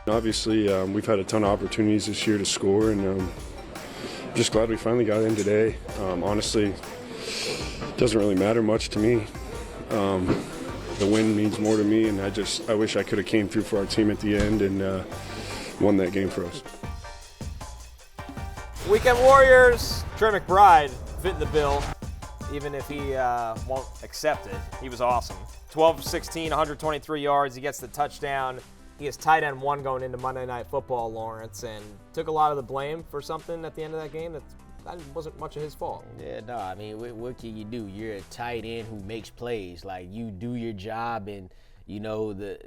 Obviously, we've had a ton of opportunities this year to score, and just glad we finally got in today. Honestly, it doesn't really matter much to me. The win means more to me, and I wish I could have came through for our team at the end and won that game for us. Weekend Warriors, Trey McBride fit the bill, even if he won't accept it. He was awesome. 12-16, 123 yards. He gets the touchdown. He is tight end one going into Monday Night Football, Lawrence, and took a lot of the blame for something at the end of that game that wasn't much of his fault. Yeah, no, I mean, what can you do? You're a tight end who makes plays. Like, you do your job, and, you know, the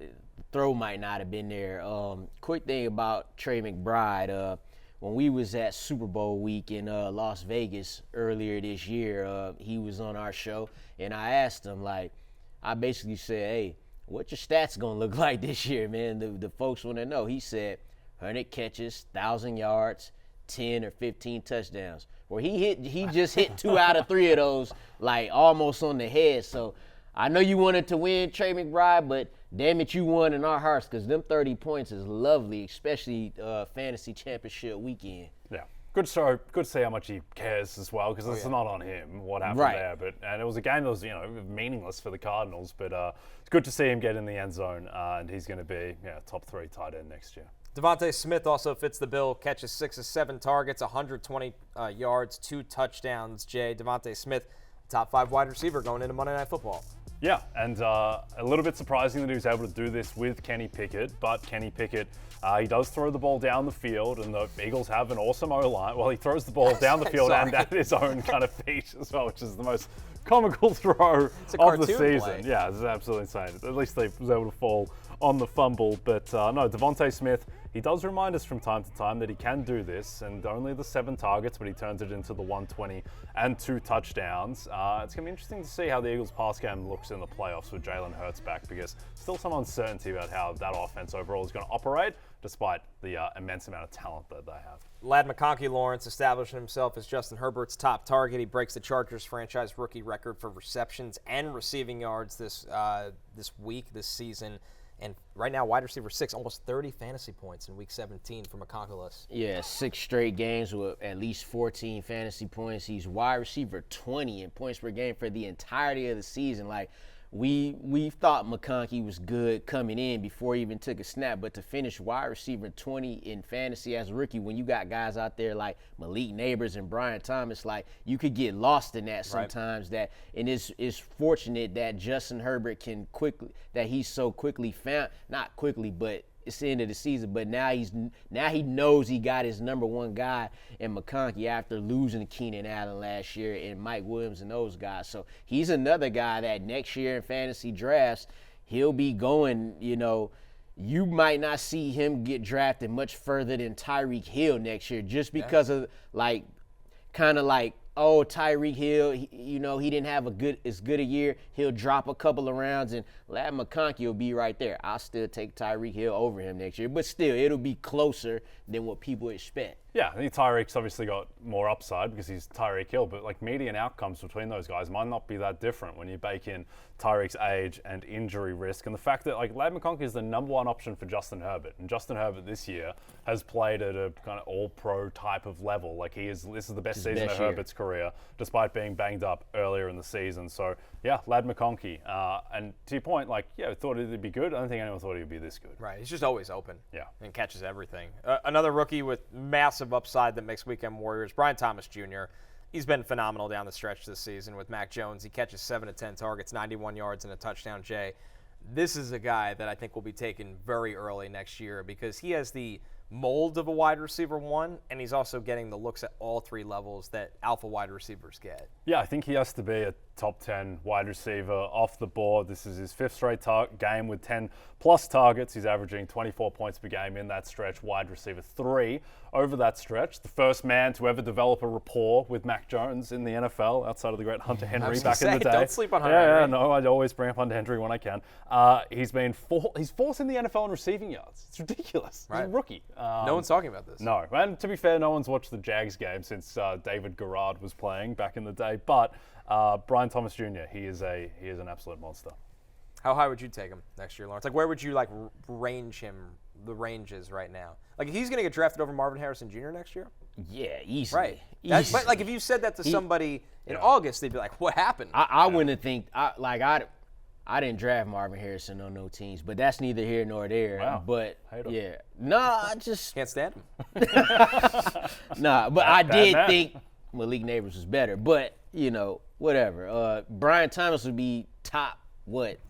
throw might not have been there. Quick thing about Trey McBride, when we was at Super Bowl week in Las Vegas earlier this year, he was on our show, and I asked him, like, I basically said, hey, what your stats gonna look like this year, man? The folks want to know. He said 100 catches, 1,000 yards, 10 or 15 touchdowns. Well, he just hit 2 out of 3 of those, like, almost on the head. So I know you wanted to win, Trey McBride, but damn it, you won in our hearts, because them 30 points is lovely, especially fantasy championship weekend. Yeah. Good to see how much he cares as well, because it's not on him what happened there. And it was a game that was, meaningless for the Cardinals, but it's good to see him get in the end zone, and he's going to be top 3 tight end next year. DeVonta Smith also fits the bill, catches 6 of 7 targets, 120 yards, 2 touchdowns. Jay, DeVonta Smith, top 5 wide receiver going into Monday Night Football. Yeah, and a little bit surprising that he was able to do this with Kenny Pickett, but Kenny Pickett, he does throw the ball down the field, and the Eagles have an awesome O-line. Well, he throws the ball down the field and at his own kind of feet as well, which is the most comical throw of the season. Play. Yeah, it's absolutely insane. At least they was able to fall on the fumble, but no, DeVonta Smith, he does remind us from time to time that he can do this, and only the 7 targets, but he turns it into the 120 and 2 touchdowns. It's going to be interesting to see how the Eagles' pass game looks in the playoffs with Jalen Hurts back, because still some uncertainty about how that offense overall is going to operate, despite the immense amount of talent that they have. Lad McConkey, Lawrence, establishing himself as Justin Herbert's top target. He breaks the Chargers franchise rookie record for receptions and receiving yards this season. And right now, wide receiver 6, almost 30 fantasy points in Week 17 for McConkey. Yeah, 6 straight games with at least 14 fantasy points. He's wide receiver 20 in points per game for the entirety of the season. Like, we thought McConkey was good coming in before he even took a snap, but to finish wide receiver 20 in fantasy as a rookie, when you got guys out there like Malik Neighbors and Brian Thomas, like, you could get lost in that sometimes. Right. And it's fortunate that Justin Herbert he's so quickly found, not quickly, but it's the end of the season, but now he knows he got his number one guy in McConkey after losing Keenan Allen last year and Mike Williams and those guys. So he's another guy that next year in fantasy drafts, he'll be going, you might not see him get drafted much further than Tyreek Hill next year, just because of Tyreek Hill, he didn't have as good a year. He'll drop a couple of rounds, and Lad McConkey will be right there. I'll still take Tyreek Hill over him next year, but still, it'll be closer than what people expect. Yeah, I think Tyreek's obviously got more upside because he's Tyreek Hill, but median outcomes between those guys might not be that different when you bake in Tyreek's age and injury risk, and the fact that Lad McConkey is the number 1 option for Justin Herbert, and Justin Herbert this year has played at a kind of all-pro type of level. This is the best season of Herbert's career, despite being banged up earlier in the season. So yeah, Lad McConkey, and to your point, thought it'd be good. I don't think anyone thought he'd be this good. Right, he's just always open. Yeah, and catches everything. Another rookie with massive upside that makes Weekend Warriors, Brian Thomas Jr. He's been phenomenal down the stretch this season with Mac Jones. He catches 7 of 10 targets, 91 yards, and a touchdown. Jay, this is a guy that I think will be taken very early next year because he has the mold of a wide receiver 1, and he's also getting the looks at all 3 levels that alpha wide receivers get. Yeah, I think he has to be a top 10 wide receiver off the board. This is his 5th straight game with 10-plus targets. He's averaging 24 points per game in that stretch, wide receiver 3 over that stretch. The first man to ever develop a rapport with Mac Jones in the NFL, outside of the great Hunter Henry back in the day. Don't sleep on Hunter Henry. Yeah, no, I always bring up Hunter Henry when I can. He's 4th in the NFL in receiving yards. It's ridiculous. Right. He's a rookie. No one's talking about this. No, and to be fair, no one's watched the Jags game since David Garrard was playing back in the day. But Brian Thomas Jr., he is an absolute monster. How high would you take him next year, Lawrence? Where would you range him the range is right now. Like, if he's going to get drafted over Marvin Harrison Jr. next year? Yeah, easily. Right. Easily. But, like, if you said that to somebody in August, they'd be like, what happened? I wouldn't think I didn't draft Marvin Harrison on no teams, but that's neither here nor there. Wow. But Hate him. yeah, I just Can't stand him. but I did man. think Malik Neighbors was better. But whatever. Brian Thomas would be top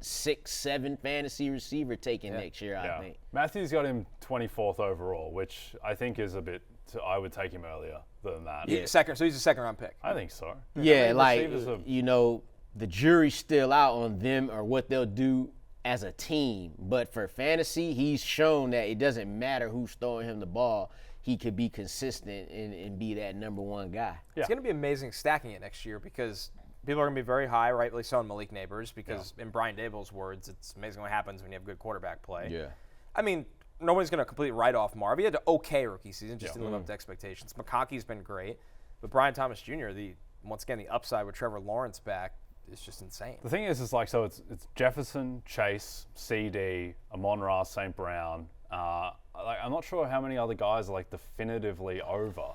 6, 7 fantasy receiver taken next year. I think. Matthews got him 24th overall, which I think is a bit. I would take him earlier than that. Yeah. So he's a second-round pick. I think so. Yeah, Receivers are- the jury's still out on them or what they'll do as a team. But for fantasy, he's shown that it doesn't matter who's throwing him the ball. He could be consistent and be that number one guy. It's going to be amazing stacking it next year because people are going to be very high, rightly so, on Malik Neighbors because, in Brian Daboll's words, it's amazing what happens when you have good quarterback play. Yeah. I mean, nobody's going to completely write off Marv. He had an okay rookie season, just didn't live up to expectations. McConkey's been great. But Brian Thomas Jr., once again, the upside with Trevor Lawrence back, it's just insane. The thing is it's Jefferson, Chase, CD, Amon-Ra, St. Brown. I'm not sure how many other guys are definitively over.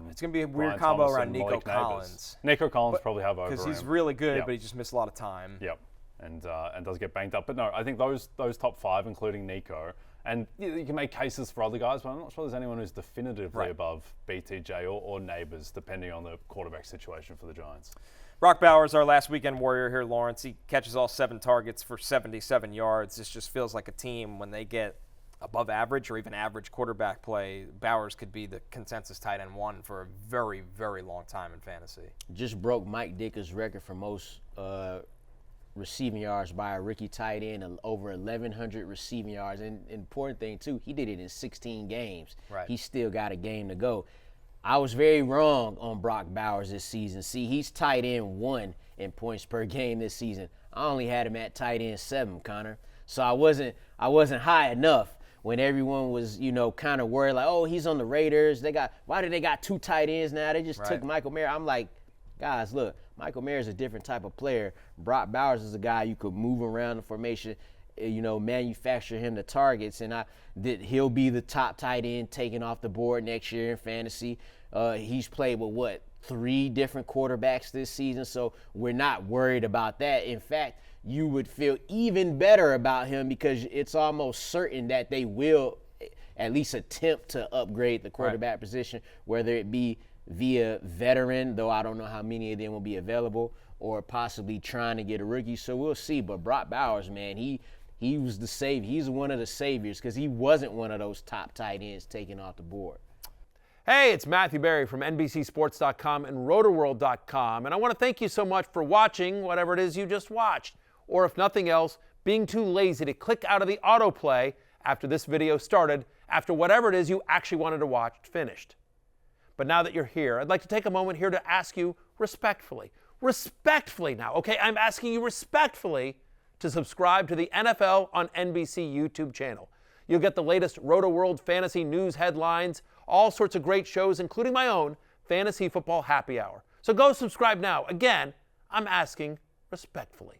It's going to be a weird Brian combo Thomas around and Nico Malik Neighbors. Collins. Nico Collins probably have over because he's him. really good, Yep. but he just missed a lot of time. Yep, and does get banged up. But no, I think those top 5, including Nico, and you can make cases for other guys, but I'm not sure there's anyone who's definitively above BTJ or Neighbors, depending on the quarterback situation for the Giants. Brock Bowers, our last weekend warrior here, Lawrence. He catches all 7 targets for 77 yards. This just feels like a team when they get above average or even average quarterback play, Bowers could be the consensus tight end 1 for a very, very long time in fantasy. Just broke Mike Dicker's record for most receiving yards by a rookie tight end, over 1,100 receiving yards. And important thing, too, he did it in 16 games. Right. He still got a game to go. I was very wrong on Brock Bowers this season. See, he's tight end 1 in points per game this season. I only had him at tight end 7, Connor. So I wasn't high enough when everyone was, kind of worried, like, oh, he's on the Raiders. Why do they got 2 tight ends now? They just took Michael Mayer. I'm like, guys, look, Michael Mayer is a different type of player. Brock Bowers is a guy you could move around the formation, manufacture him the targets, and he'll be the top tight end taken off the board next year in fantasy. He's played with 3 different quarterbacks this season, so we're not worried about that. In fact, you would feel even better about him because it's almost certain that they will at least attempt to upgrade the quarterback position, whether it be via veteran, though I don't know how many of them will be available, or possibly trying to get a rookie. So we'll see. But Brock Bowers, man, he was the savior. He's one of the saviors because he wasn't one of those top tight ends taken off the board. Hey, it's Matthew Berry from NBCSports.com and Rotoworld.com, and I want to thank you so much for watching whatever it is you just watched, or if nothing else, being too lazy to click out of the autoplay after this video started, after whatever it is you actually wanted to watch finished. But now that you're here, I'd like to take a moment here to ask you respectfully now, okay? I'm asking you respectfully to subscribe to the NFL on NBC YouTube channel. You'll get the latest Roto-World fantasy news headlines, all sorts of great shows, including my own Fantasy Football Happy Hour. So go subscribe now. Again, I'm asking respectfully.